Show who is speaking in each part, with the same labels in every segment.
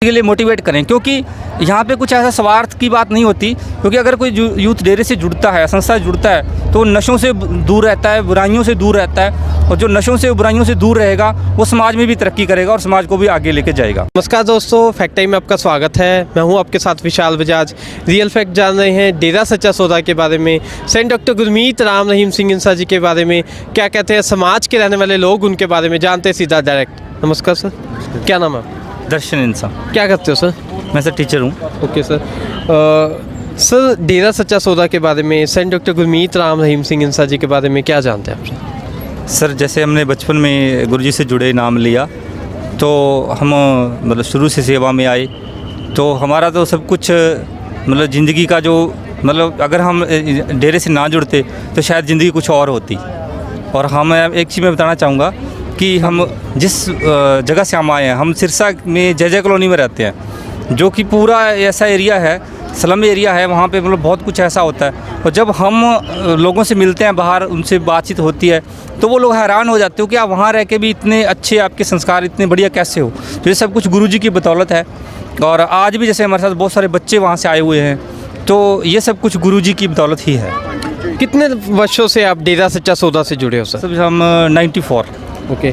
Speaker 1: के लिए मोटिवेट करें, क्योंकि यहाँ पे कुछ ऐसा स्वार्थ की बात नहीं होती। क्योंकि अगर कोई यूथ डेरे से जुड़ता है, संस्था से जुड़ता है, तो नशों से दूर रहता है, बुराइयों से दूर रहता है, और जो नशों से बुराइयों से दूर रहेगा वो समाज में भी तरक्की करेगा और समाज को भी आगे लेके जाएगा।
Speaker 2: नमस्कार दोस्तों, फैक्ट टाइम में आपका स्वागत है। मैं हूं आपके साथ विशाल बजाज। रियल फैक्ट जान रहे हैं डेरा सच्चा सौदा के बारे में, सेंट डॉक्टर गुरमीत राम रहीम सिंह इंसा जी के बारे में, क्या कहते हैं समाज के रहने वाले लोग उनके बारे में जानते हैं सीधा डायरेक्ट। नमस्कार सर, क्या नाम है?
Speaker 1: दर्शन इंसान।
Speaker 2: क्या करते हो सर?
Speaker 1: मैं सर टीचर हूँ।
Speaker 2: Okay sir. सर डेरा सच्चा सौदा के बारे में, सेंट डॉक्टर गुरमीत राम रहीम सिंह इंसा जी के बारे में क्या जानते हैं आप?
Speaker 1: सर जैसे हमने बचपन में गुरुजी से जुड़े नाम लिया, तो हम मतलब शुरू से सेवा में आए, तो हमारा तो सब कुछ मतलब ज़िंदगी का जो मतलब अगर हम डेरे से ना जुड़ते तो शायद ज़िंदगी कुछ और होती। और हम एक चीज़ मैं बताना चाहूँगा कि हम जिस जगह से हम आए हैं, हम सिरसा में जय जय कॉलोनी में रहते हैं, जो कि पूरा ऐसा एरिया है, स्लम एरिया है। वहाँ पे मतलब बहुत कुछ ऐसा होता है, और जब हम लोगों से मिलते हैं बाहर, उनसे बातचीत होती है, तो वो लोग हैरान हो जाते हो कि आप वहाँ रह के भी इतने अच्छे आपके संस्कार इतने बढ़िया कैसे हो। तो ये सब कुछ गुरुजी की बदौलत है। और आज भी जैसे हमारे साथ बहुत सारे बच्चे वहाँ से आए हुए हैं, तो ये सब कुछ गुरुजी की बदौलत ही है।
Speaker 2: कितने वर्षों से आप डेरा सच्चा सौदा से जुड़े हो सर?
Speaker 1: सब हम 94।
Speaker 2: ओके।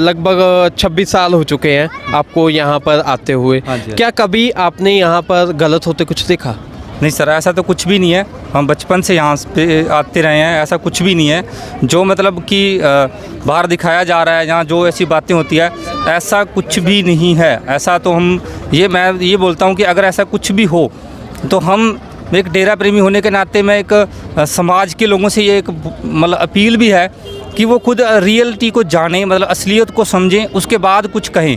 Speaker 2: लगभग 26 साल हो चुके हैं आपको यहाँ पर आते हुए।
Speaker 1: हाँ जी।
Speaker 2: क्या कभी आपने यहाँ पर गलत होते कुछ देखा?
Speaker 1: नहीं सर, ऐसा तो कुछ भी नहीं है। हम बचपन से यहाँ पे आते रहे हैं, ऐसा कुछ भी नहीं है जो मतलब कि बाहर दिखाया जा रहा है, यहाँ जो ऐसी बातें होती है, ऐसा कुछ भी नहीं है। ऐसा तो मैं ये बोलता हूँ कि अगर ऐसा कुछ भी हो तो हम एक डेरा प्रेमी होने के नाते मैं एक समाज के लोगों से ये एक मतलब अपील भी है कि वो खुद रियलिटी को जानें, मतलब असलियत को समझें, उसके बाद कुछ कहें।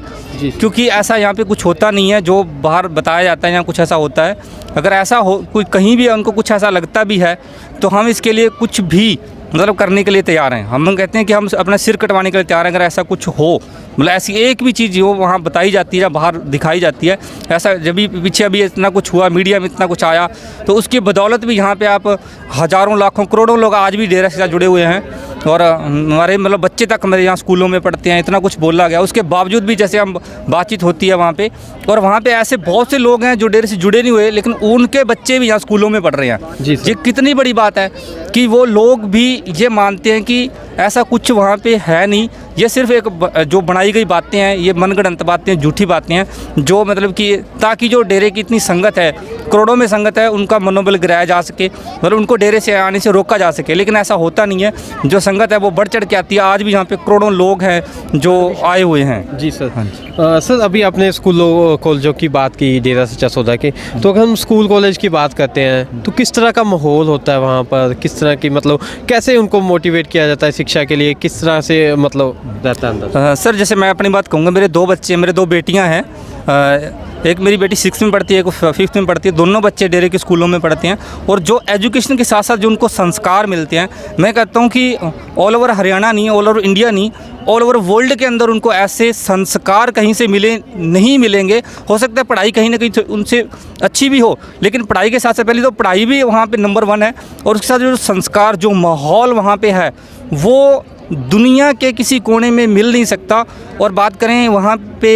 Speaker 1: क्योंकि ऐसा यहाँ पे कुछ होता नहीं है जो बाहर बताया जाता है, यहाँ कुछ ऐसा होता है। अगर ऐसा हो, कोई कहीं भी उनको कुछ ऐसा लगता भी है, तो हम इसके लिए कुछ भी मतलब करने के लिए तैयार हैं। हम कहते हैं कि हम अपना सिर कटवाने के लिए तैयार हैं अगर ऐसा कुछ हो। मतलब ऐसी एक भी चीज़ हो वहाँ बताई जाती है या बाहर दिखाई जाती है। ऐसा जब भी पीछे अभी इतना कुछ हुआ, मीडिया में इतना कुछ आया, तो उसकी बदौलत भी यहाँ पे आप हज़ारों लाखों करोड़ों लोग आज भी डेरा से साथ जुड़े हुए हैं। और हमारे मतलब बच्चे तक मेरे यहाँ स्कूलों में पढ़ते हैं, इतना कुछ बोला गया, उसके बावजूद भी जैसे हम बातचीत होती है वहाँ पे, और वहाँ पे ऐसे बहुत से लोग हैं जो डेरे से जुड़े नहीं हुए, लेकिन उनके बच्चे भी यहाँ स्कूलों में पढ़ रहे हैं।
Speaker 2: जी
Speaker 1: ये कितनी बड़ी बात है कि वो लोग भी ये मानते हैं कि ऐसा कुछ वहाँ पे है नहीं, ये सिर्फ एक जो बनाई गई बातें हैं, ये मनगढ़ंत बातें, झूठी बातें हैं, जो मतलब कि ताकि जो डेरे की इतनी संगत है, करोड़ों में संगत है, उनका मनोबल गिराया जा सके, मतलब उनको डेरे से आने से रोका जा सके। लेकिन ऐसा होता नहीं है, जो संगत है वो बढ़ चढ़ के आती है। आज भी यहाँ पे करोड़ों लोग हैं जो आए हुए हैं।
Speaker 2: जी सर। हाँ जी। सर अभी आपने स्कूलों कॉलेजों की बात की डेरा सच्चा सौदा के, तो अगर हम स्कूल कॉलेज की बात करते हैं तो किस तरह का माहौल होता है वहाँ पर? किस तरह की मतलब कैसे उनको मोटिवेट किया जाता है शिक्षा के लिए? किस तरह से मतलब रहता है अंदर?
Speaker 1: सर जैसे मैं अपनी बात कहूँगा, मेरे 2 बच्चे, मेरे 2 बेटियाँ हैं। एक मेरी बेटी 6th में पढ़ती है, एक 5th में पढ़ती है। दोनों बच्चे डेरे के स्कूलों में पढ़ते हैं, और जो एजुकेशन के साथ साथ जो उनको संस्कार मिलते हैं, मैं कहता हूँ कि ऑल ओवर हरियाणा नहीं, ऑल ओवर इंडिया नहीं, ऑल ओवर वर्ल्ड के अंदर उनको ऐसे संस्कार कहीं से नहीं मिलेंगे। हो सकता है पढ़ाई कहीं ना कहीं उनसे अच्छी भी हो, लेकिन पढ़ाई के साथ से पहले तो पढ़ाई भी वहाँ पे नंबर 1 है, और उसके साथ जो संस्कार, जो माहौल वहाँ पे है, वो दुनिया के किसी कोने में मिल नहीं सकता। और बात करें वहाँ पे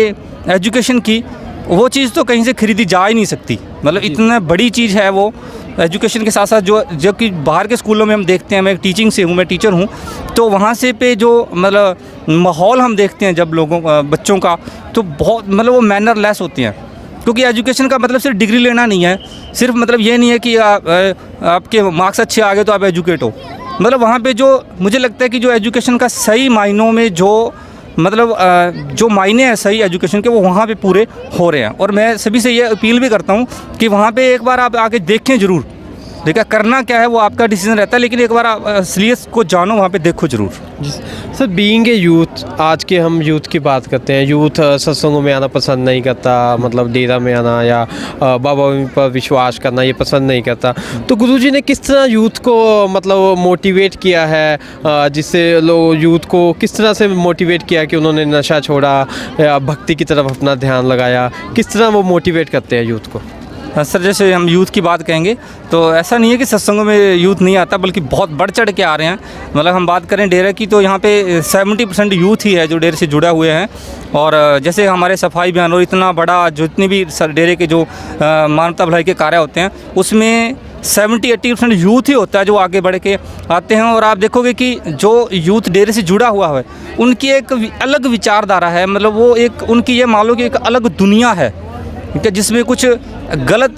Speaker 1: एजुकेशन की, वो चीज़ तो कहीं से खरीदी जा ही नहीं सकती। मतलब इतना बड़ी चीज़ है वो एजुकेशन के साथ साथ जो कि बाहर के स्कूलों में हम देखते हैं। मैं टीचिंग से हूँ, मैं टीचर हूँ, तो वहाँ से पे जो मतलब माहौल हम देखते हैं जब बच्चों का, तो बहुत मतलब वो मैनर लेस होते हैं। क्योंकि एजुकेशन का मतलब सिर्फ डिग्री लेना नहीं है, सिर्फ मतलब ये नहीं है कि आपके मार्क्स अच्छे आ गए तो आप एजुकेट हो। मतलब वहाँ पे जो मुझे लगता है कि जो एजुकेशन का सही मायनों में जो मतलब जो मायने हैं सही एजुकेशन के, वो वहाँ पे पूरे हो रहे हैं। और मैं सभी से ये अपील भी करता हूँ कि वहाँ पे एक बार आप आके देखें ज़रूर। देखा करना क्या है वो आपका डिसीजन रहता है, लेकिन एक बार आप असलियत को जानो, वहाँ पे देखो ज़रूर।
Speaker 2: सर बीइंग ए यूथ, आज के हम यूथ की बात करते हैं, यूथ सत्संगों में आना पसंद नहीं करता, मतलब डेरा में आना या बाबा पर विश्वास करना ये पसंद नहीं करता। तो गुरुजी ने किस तरह यूथ को मतलब मोटिवेट किया है, जिससे लोग यूथ को किस तरह से मोटिवेट किया कि उन्होंने नशा छोड़ा या भक्ति की तरफ अपना ध्यान लगाया? किस तरह वो मोटिवेट करते हैं यूथ को?
Speaker 1: सर जैसे हम यूथ की बात कहेंगे तो ऐसा नहीं है कि सत्संगों में यूथ नहीं आता, बल्कि बहुत बढ़ चढ़ के आ रहे हैं। मतलब हम बात करें डेरे की तो यहाँ पे 70% यूथ ही है जो डेरे से जुड़ा हुए हैं। और जैसे हमारे सफाई अभियान और इतना बड़ा जितने भी डेरे के जो मानवता भलाई के कार्य होते हैं उसमें 70-80% यूथ ही होता है जो आगे बढ़ के आते हैं। और आप देखोगे कि जो यूथ डेरे से जुड़ा हुआ है उनकी एक अलग विचारधारा है, मतलब वो एक उनकी ये मान लो कि एक अलग दुनिया है, ठीक है, जिसमें कुछ गलत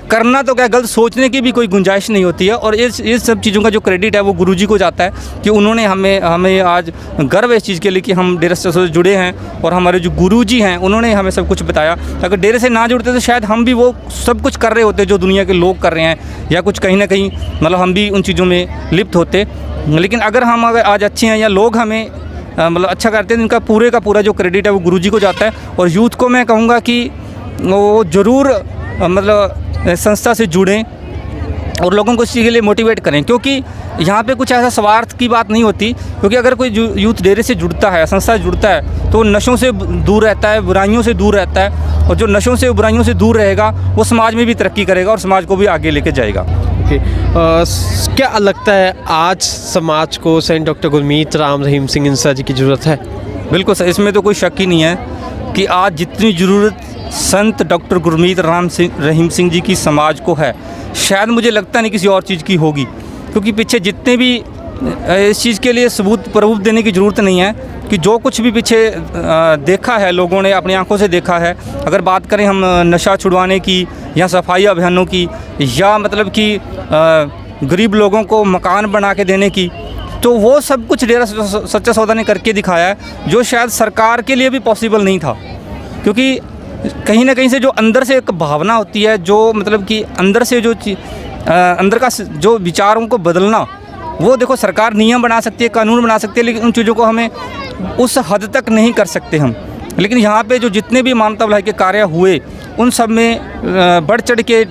Speaker 1: करना तो क्या, गलत सोचने की भी कोई गुंजाइश नहीं होती है। और इस सब चीज़ों का जो क्रेडिट है वो गुरुजी को जाता है कि उन्होंने हमें आज गर्व है इस चीज़ के लिए कि हम डेरे से जुड़े हैं और हमारे जो गुरुजी हैं उन्होंने हमें सब कुछ बताया। अगर डेरे से ना जुड़ते तो शायद हम भी वो सब कुछ कर रहे होते जो दुनिया के लोग कर रहे हैं, या कुछ कहीं ना कहीं मतलब हम भी उन चीज़ों में लिप्त होते। लेकिन अगर हम आज अच्छे हैं या लोग हमें मतलब अच्छा करते हैं, इनका पूरे का पूरा जो क्रेडिट है वो गुरुजी को जाता है। और यूथ को मैं कहूँगा कि वो ज़रूर मतलब संस्था से जुड़ें और लोगों को इस चीज़ के लिए मोटिवेट करें, क्योंकि यहाँ पे कुछ ऐसा स्वार्थ की बात नहीं होती। क्योंकि अगर कोई यूथ डेरे से जुड़ता है, संस्था से जुड़ता है, तो नशों से दूर रहता है, बुराइयों से दूर रहता है। और जो नशों से बुराइयों से दूर रहेगा वो समाज में भी तरक्की करेगा और समाज को भी आगे लेके जाएगा।
Speaker 2: ओके, क्या लगता है आज समाज को सेंट डॉक्टर गुरमीत राम रहीम सिंह इंसा जी की ज़रूरत है?
Speaker 1: बिल्कुल सर, इसमें तो कोई शक ही नहीं है कि आज जितनी ज़रूरत संत डॉक्टर गुरमीत राम रहीम सिंह जी की समाज को है, शायद मुझे लगता नहीं किसी और चीज़ की होगी। क्योंकि पीछे जितने भी इस चीज़ के लिए सबूत देने की ज़रूरत नहीं है कि जो कुछ भी पीछे देखा है, लोगों ने अपनी आंखों से देखा है। अगर बात करें हम नशा छुड़वाने की या सफाई अभियानों की या मतलब कि गरीब लोगों को मकान बना के देने की, तो वो सब कुछ डेरा सच्चा सौदा ने करके दिखाया है, जो शायद सरकार के लिए भी पॉसिबल नहीं था। क्योंकि कहीं ना कहीं से जो अंदर से एक भावना होती है, जो मतलब कि अंदर से जो अंदर का जो विचारों को बदलना, वो देखो सरकार नियम बना सकती है, कानून बना सकती है, लेकिन उन चीज़ों को हमें उस हद तक नहीं कर सकते हम। लेकिन यहाँ पे जो जितने भी मानवता भलाई के कार्य हुए उन सब में बढ़ चढ़ के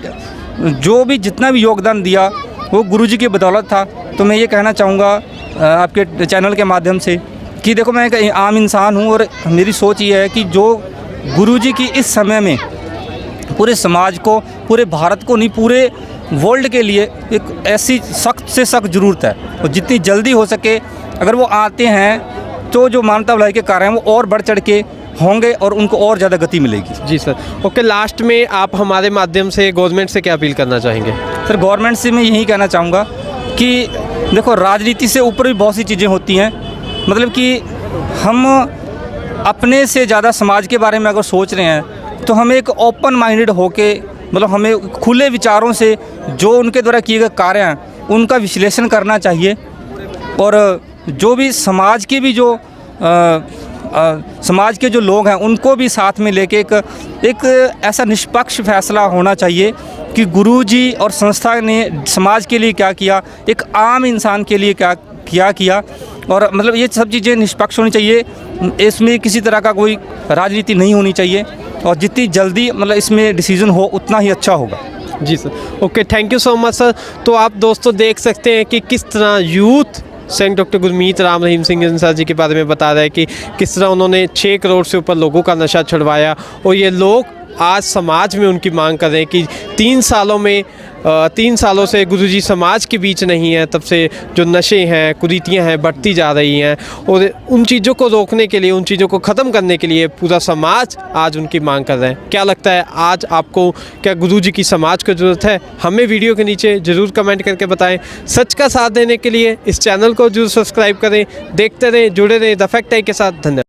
Speaker 1: जो भी जितना भी योगदान दिया वो गुरुजी की बदौलत था। तो मैं ये कहना चाहूँगा आपके चैनल के माध्यम से कि देखो मैं एक आम इंसान हूँ और मेरी सोच ये है कि जो गुरुजी की इस समय में पूरे समाज को, पूरे भारत को नहीं, पूरे वर्ल्ड के लिए एक ऐसी सख्त से सख्त ज़रूरत है। और जितनी जल्दी हो सके अगर वो आते हैं तो जो मानवता भलाई के कार्य हैं वो और बढ़ चढ़ के होंगे और उनको और ज़्यादा गति मिलेगी।
Speaker 2: जी सर। ओके, लास्ट में आप हमारे माध्यम से गवर्नमेंट से क्या अपील करना चाहेंगे?
Speaker 1: सर गवर्नमेंट से मैं यही कहना चाहूँगा कि देखो राजनीति से ऊपर भी बहुत सी चीज़ें होती हैं। मतलब कि हम अपने से ज़्यादा समाज के बारे में अगर सोच रहे हैं तो हमें एक ओपन माइंडेड होके, मतलब हमें खुले विचारों से जो उनके द्वारा किए गए कार्य हैं उनका विश्लेषण करना चाहिए। और जो भी समाज के भी जो समाज के जो लोग हैं उनको भी साथ में लेके एक ऐसा निष्पक्ष फैसला होना चाहिए कि गुरुजी और संस्था ने समाज के लिए क्या किया, एक आम इंसान के लिए क्या किया। और मतलब ये सब चीज़ें निष्पक्ष होनी चाहिए, इसमें किसी तरह का कोई राजनीति नहीं होनी चाहिए। और जितनी जल्दी मतलब इसमें डिसीजन हो उतना ही अच्छा होगा।
Speaker 2: जी sir. Okay, thank you so much sir. तो आप दोस्तों देख सकते हैं कि किस तरह youth saint doctor Gurmeet Ram Rahim Singh Insan ji के बारे में बता रहा है कि किस तरह उन्होंने 6 करोड़ से ऊपर लोगों का नशा छुड़वाया। और ये लोग आज समाज में उनकी मांग कर रहे हैं कि 3 सालों से गुरुजी समाज के बीच नहीं है, तब से जो नशे हैं, कुरीतियाँ हैं बढ़ती जा रही हैं। और उन चीज़ों को रोकने के लिए, उन चीज़ों को ख़त्म करने के लिए पूरा समाज आज उनकी मांग कर रहे हैं। क्या लगता है आज आपको, क्या गुरुजी की समाज को ज़रूरत है? हमें वीडियो के नीचे ज़रूर कमेंट करके बताएं। सच का साथ देने के लिए इस चैनल को जरूर सब्सक्राइब करें। देखते रहें, जुड़े रहें द फैक्ट आई के साथ। धन्यवाद।